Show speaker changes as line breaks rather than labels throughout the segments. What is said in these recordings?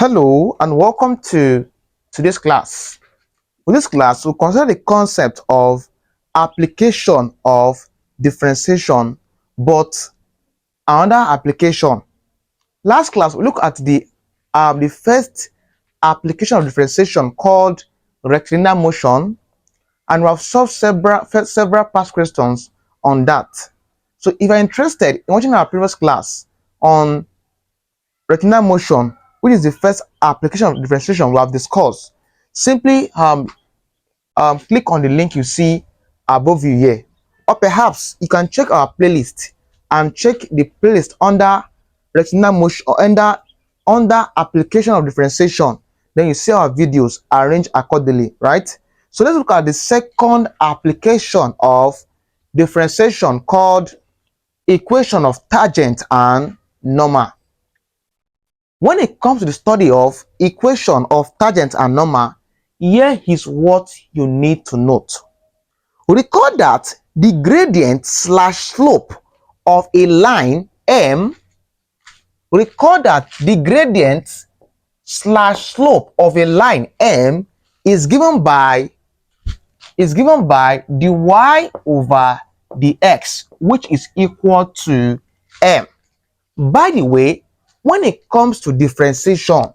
Hello and welcome to today's class. In this class, we'll consider the concept of application of differentiation, but another application. Last class, we looked at the first application of differentiation called rectilinear motion, and we have solved several past questions on that. So if you're interested in watching our previous class on rectilinear motion, which is the first application of differentiation we have discussed, simply click on the link you see above you here, or perhaps you can check our playlist and check the playlist under rectilinear motion or under application of differentiation. Then you see our videos arranged accordingly, right? So let's look at the second application of differentiation called equation of tangent and normal. When it comes to the study of equation of tangent and normal, here is what you need to note. Recall that the gradient slash slope of a line M, recall that the gradient slash slope of a line M is given by the y over the x, which is equal to M. By the way, when it comes to differentiation,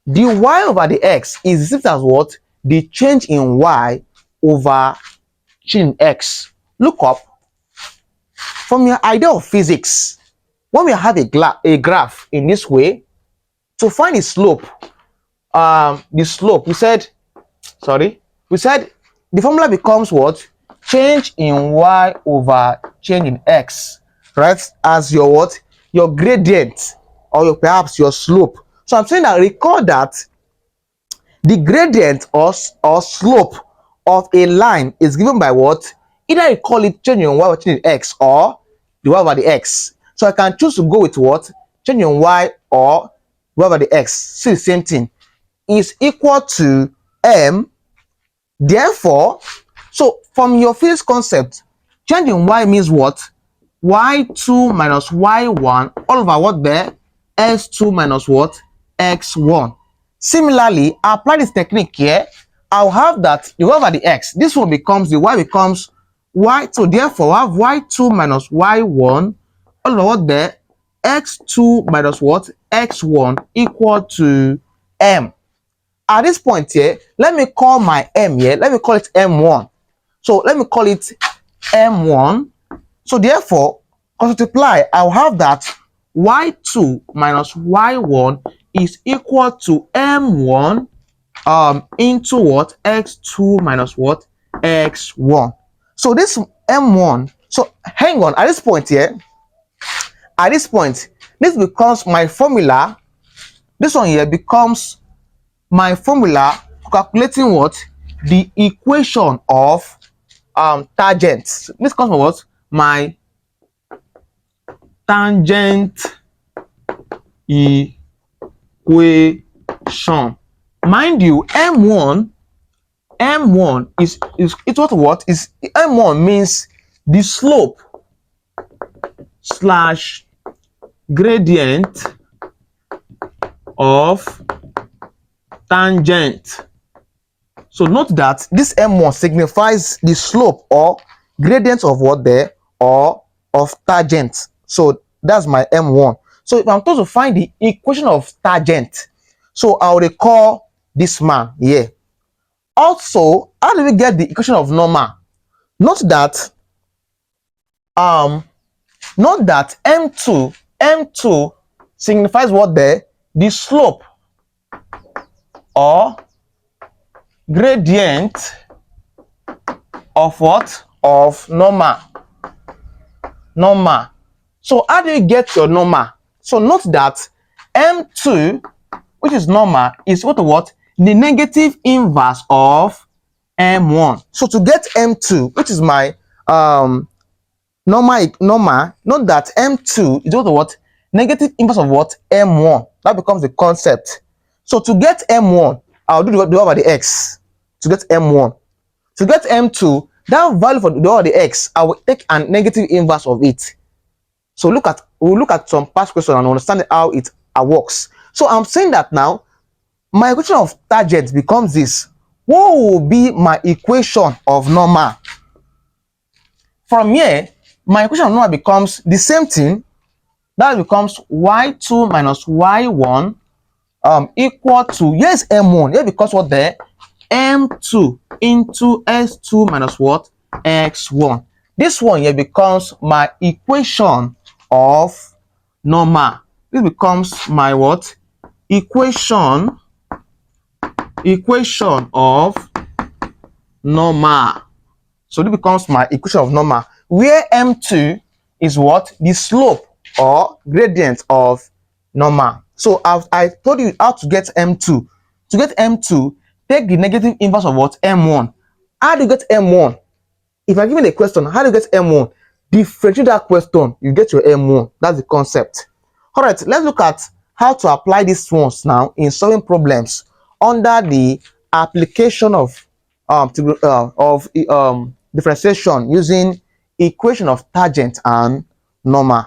the y over the x is the same as what? The change in y over change in x. Look up. From your idea of physics, when we have a graph in this way, to find the slope, we said the formula becomes what? Change in y over change in x, right? As your what? Your gradient, or perhaps your slope. So I'm saying that recall that the gradient or slope of a line is given by what? Either you call it change in y or change in x, or the y over the x. So I can choose to go with what? Change in y or y over the x. See, the same thing is equal to m. Therefore, so from your physics concept, change in y means what? Y2 minus y1 all over what there? S2 minus what? X1. Similarly, apply this technique here. I'll have that the y over the x. This one becomes the y becomes y. So therefore, I have y2 minus y1 all over what there? X2 minus what? X1 equal to m. At this point here, let me call my m here. Let me call it m1. So let me call it m1. So therefore, multiply, I'll have that y2 minus y1 is equal to m1 into what? X2 minus what? X1. So this m1, so hang on, at this point here, this becomes my formula. This one here becomes my formula for calculating what? The equation of tangent. This comes from what? My tangent equation. Mind you, m1 is what is m1 means the slope slash gradient of tangent. So note that this m1 signifies the slope or gradient of what there, or of tangent. So that's my m1. So if I'm supposed to find the equation of tangent, so I'll recall this man here. Also, how do we get the equation of normal? Note that m2 signifies what there? The slope or gradient of what? Of normal. So how do you get your normal? So note that m2, which is normal, is what? The negative inverse of m1. So to get m2, which is my normal, note that m2 is what? Negative inverse of what? M1. That becomes the concept. So to get m1, I'll do the y over the x to get m1. To get m2, that value for the y over the x, I will take a negative inverse of it. So we'll look at some past questions and understand how it works. So I'm saying that now my equation of tangent becomes this. What will be my equation of normal? From here, my equation of normal becomes the same thing. That becomes y2 minus y1 equal to, here's m1. Here becomes what there? M2 into s2 minus what? X1. This one here becomes my equation of normal. This becomes my what? Equation of normal. So this becomes my equation of normal, where M2 is what? The slope or gradient of normal. So I told you how to get M2. To get M2, take the negative inverse of what? M1. How do you get M1? If I'm given a question, how do you get M1? Differentiate that question, you get your M1. That's the concept. All right, let's look at how to apply these ones now in solving problems under the application of differentiation using equation of tangent and normal.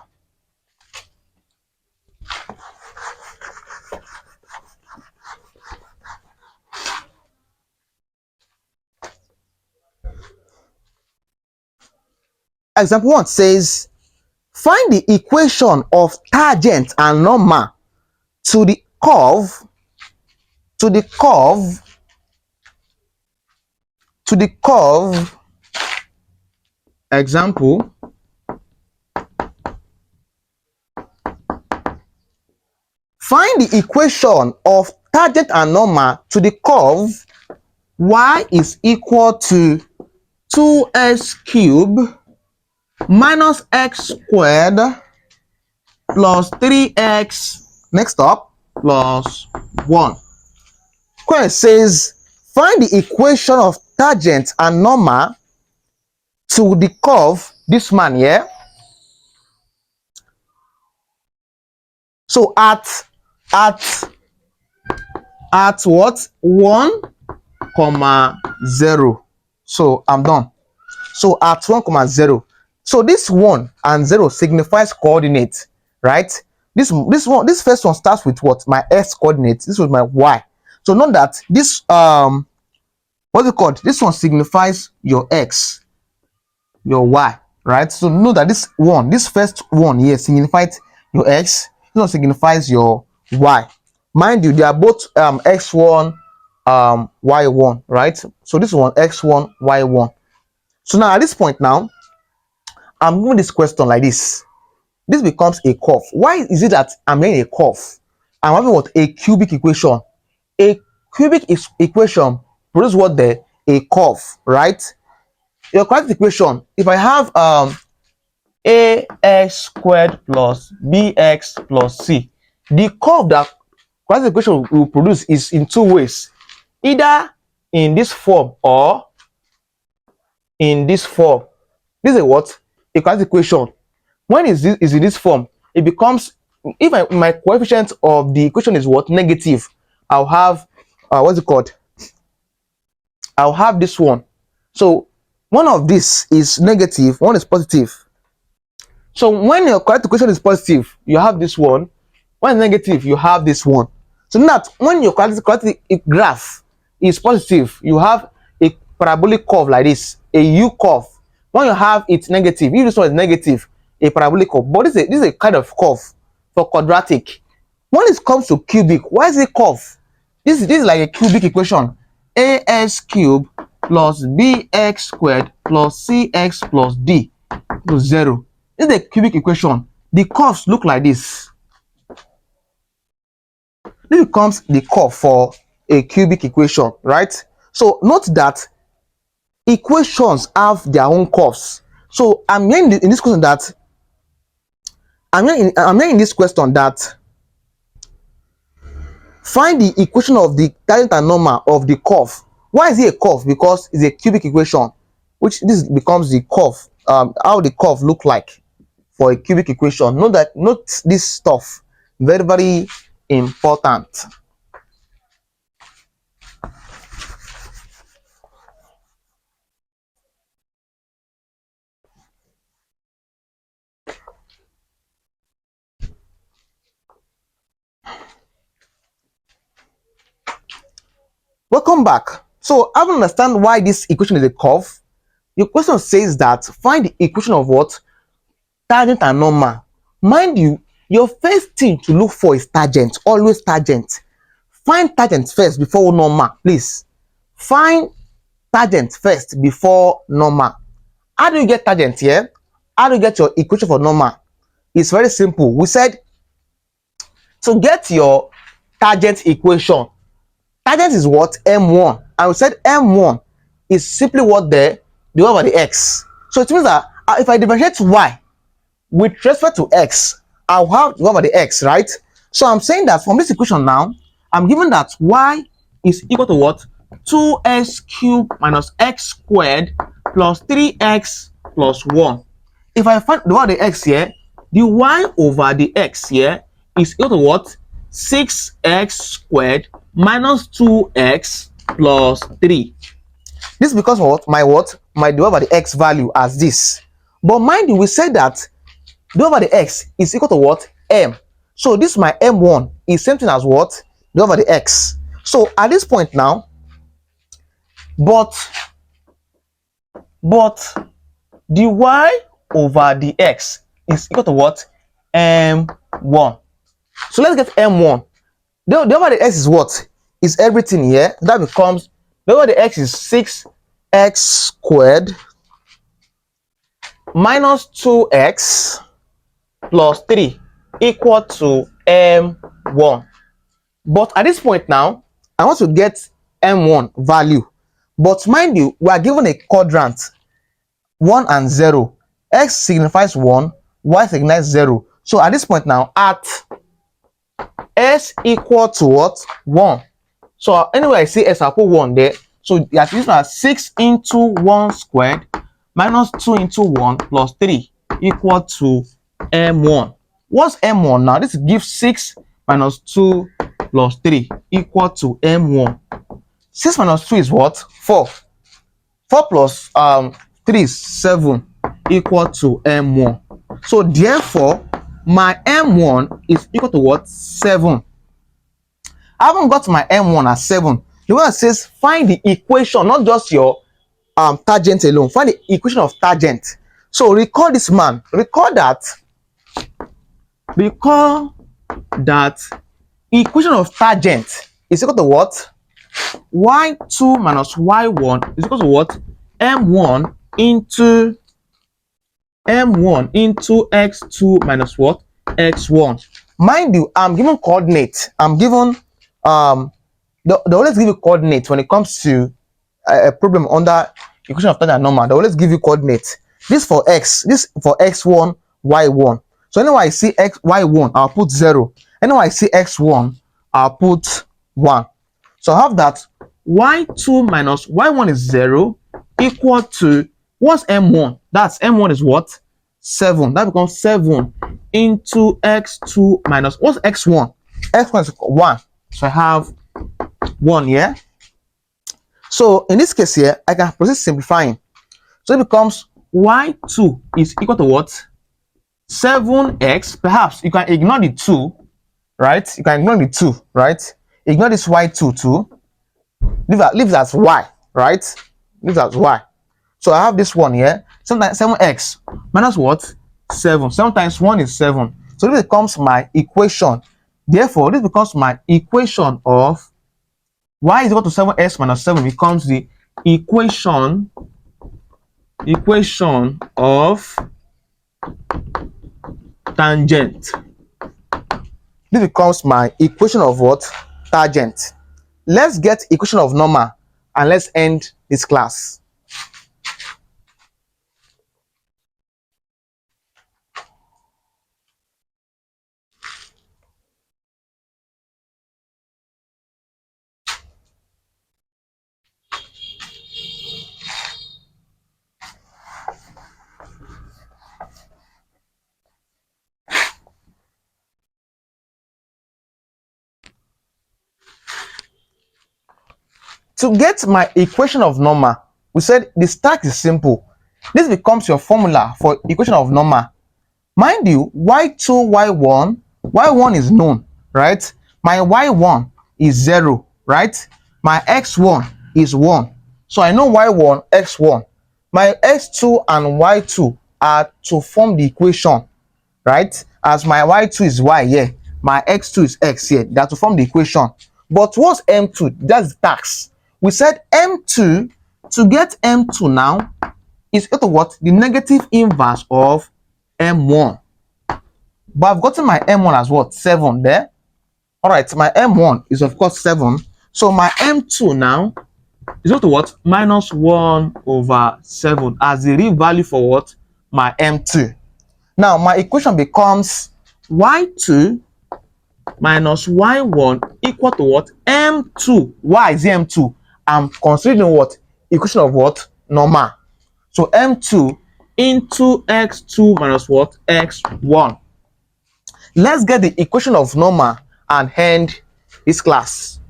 Example 1 says, find the equation of tangent and normal to the curve example, find the equation of tangent and normal to the curve y is equal to 2x cubed minus x squared plus 3x next up plus 1. Question says, find the equation of tangent and normal to the curve, this man here. So at what? 1, 0. So I'm done. So at 1, 0. So this 1 and 0 signifies coordinate, right? This first one starts with what? My x coordinate. This was my y. So note that this what's it called? This one signifies your x, your y, right? So know that this first one here signifies your x. This one signifies your y. Mind you, they are both x1 y1, right? So this one x1 y1. So now at this point now, I'm moving this question like this. This becomes a curve. Why is it that I'm getting a curve? I'm having what? A cubic equation. A cubic equation produces what there? A curve, right? Your quadratic equation, if I have ax squared plus bx plus c, the curve that quadratic equation will produce is in two ways, either in this form or in this form. This is what? A quadratic equation. When is in this form, it becomes, if my coefficient of the equation is what? Negative, I'll have what's it called? I'll have this one. So one of this is negative, one is positive. So when your quadratic equation is positive, you have this one. When it's negative, you have this one. So that when your quadratic graph is positive, you have a parabolic curve like this, a U curve. When you have it negative, if this one is negative, a parabolic curve. But this is a kind of curve for quadratic. When it comes to cubic, why is it curve? This is like a cubic equation. Ax cubed plus bx squared plus cx plus d equals 0. This is a cubic equation. The curves look like this. This becomes the curve for a cubic equation, right? So note that equations have their own curves. So I'm hearing in this question that find the equation of the tangent and normal of the curve. Why is it a curve? Because it's a cubic equation, which this becomes the curve. How the curve look like for a cubic equation. Note this stuff. Very, very important. Welcome back. So I don't understand why this equation is a curve. Your question says that find the equation of what? Tangent and normal. Mind you, your first thing to look for is tangent. Always tangent. Find tangent first before normal, please. Find tangent first before normal. How do you get tangent here? How do you get your equation for normal? It's very simple. We said to get your tangent equation, tangent is what? M1. And we said M1 is simply what? The divided by the x. So it means that if I differentiate y with respect to x, I'll have divided by the x, right? So I'm saying that from this equation now, I'm given that y is equal to what? 2x cubed minus x squared plus 3x plus 1. If I find the divided by the x here, the y over the x here is equal to what? 6x squared minus 2x plus 3. This is because of what? My divided by the x value as this. But mind you, we said that divided by the x is equal to what? M. So this my M1 is same thing as what? Divided by the x. So at this point now, but the y over the x is equal to what? M1. So let's get M1. Divided by the x is what? Is everything here. That becomes divided by the x is 6x squared minus 2x plus 3 equal to M1. But at this point now, I want to get M1 value. But mind you, we are given a quadrant 1 and 0. X signifies 1, y signifies 0. So at this point now, at s equal to what? 1. So anyway, I see s, I'll put 1 there. So that is 6 into 1 squared minus 2 into 1 plus 3 equal to M1. What's M1 now? This gives 6 minus 2 plus 3 equal to M1. 6 minus 2 is what? 4. 4 plus 3 is 7 equal to M1. So therefore, my M1 is equal to what? 7. I haven't got my M1 as 7. The one that says find the equation, not just your tangent alone. Find the equation of tangent. So recall this man. Recall that equation of tangent is equal to what? Y2 minus y1 is equal to what? M1 into x2 minus what? X1. Mind you, I'm given coordinates. I'm given they always give you coordinates when it comes to a problem under equation of tangent and normal. They always give you coordinates. This for x, this for x1, y1. So anyway I see x y1, I'll put 0. Anyway I see x1, I'll put 1. So I have that y2 minus y1 is 0 equal to what's M1? That's M1 is what? 7. That becomes 7 into x2 minus what's x1? X1 is 1. So I have 1 here. So in this case here, I can proceed simplifying. So it becomes y2 is equal to what? 7x. Perhaps you can ignore the 2, right? You can ignore the 2, right? Ignore this y2 too. Leave that y, right? Leave that y. So I have this one here. 7x minus what? 7. 7 times 1 is 7. So this becomes my equation. Therefore, this becomes my equation of y is equal to 7x minus 7 becomes the equation of tangent. This becomes my equation of what? Tangent. Let's get equation of normal and let's end this class. To get my equation of normal, we said the stack is simple. This becomes your formula for equation of normal. Mind you, y2, y1 is known, right? My y1 is 0, right? My x1 is 1. So I know y1, x1. My x2 and y2 are to form the equation, right? As my y2 is y here, my x2 is x here. They are to form the equation. But what's m2? That's the tax. We said m2, to get m2 now, is equal to what? The negative inverse of m1. But I've gotten my m1 as what? 7 there. All right, my m1 is of course 7. So my m2 now is equal to what? Minus 1 over 7 as the real value for what? My m2. Now my equation becomes y2 minus y1 equal to what? m2. Why is it m2? I'm considering what? Equation of what? Normal. So m2 into x2 minus what? x1. Let's get the equation of normal and end this class.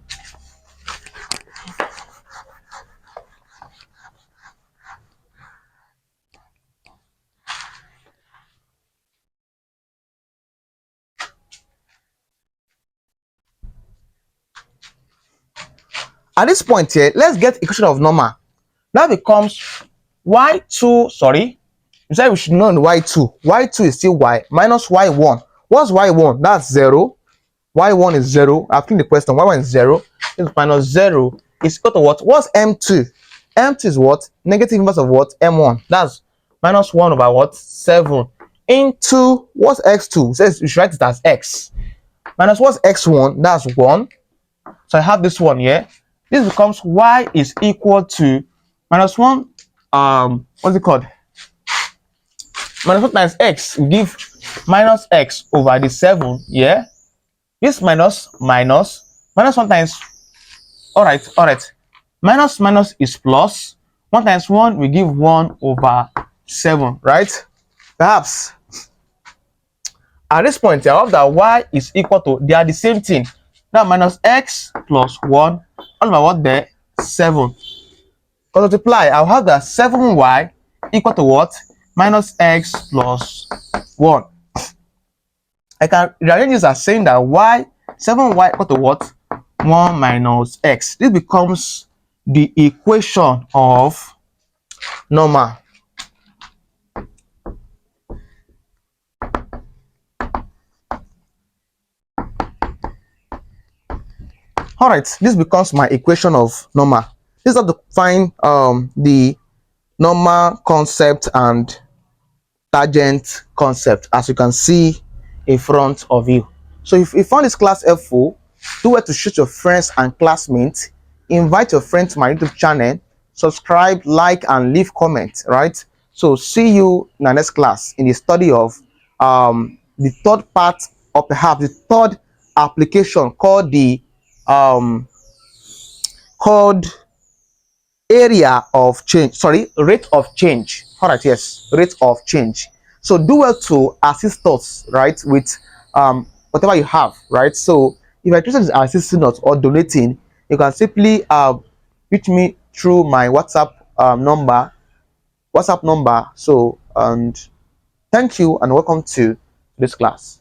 At this point here, let's get equation of normal. That becomes y2, sorry, you said we should know y2. Y2 is still y minus y1. What's y1? That's 0. Y1 is 0. I've cleaned the question. Y1 is 0. This minus 0 is equal to what? What's m2? M2 is what? Negative inverse of what? m1. That's minus 1 over what? 7. Into what's x2? It says we should write it as x. Minus what's x1? That's 1. So I have this one here. This becomes y is equal to minus 1. What's it called? Minus 1 times x. We give minus x over the 7. Yeah. This minus 1 times. All right. Minus is plus. 1 times 1 we give 1 over 7. Right? Perhaps at this point I have that y is equal to, they are the same thing. Now minus x plus 1 all over what there? 7. To multiply, I'll have that 7y equal to what? Minus x plus 1. I can rearrange this as saying that 7y equal to what? 1 minus x. This becomes the equation of normal. All right, this becomes my equation of normal. This is how to find the normal concept and tangent concept, as you can see in front of you. So if you found this class helpful, do well to shoot your friends and classmates, invite your friends to my YouTube channel, subscribe, like, and leave comments, right? So see you in the next class in the study of the third part, or perhaps the third application called the area of change, sorry, rate of change. All right, yes, rate of change. So do well to assist us, right, with whatever you have, right? So if you're interested in assisting us or donating, you can simply reach me through my WhatsApp number. So, and thank you and welcome to this class.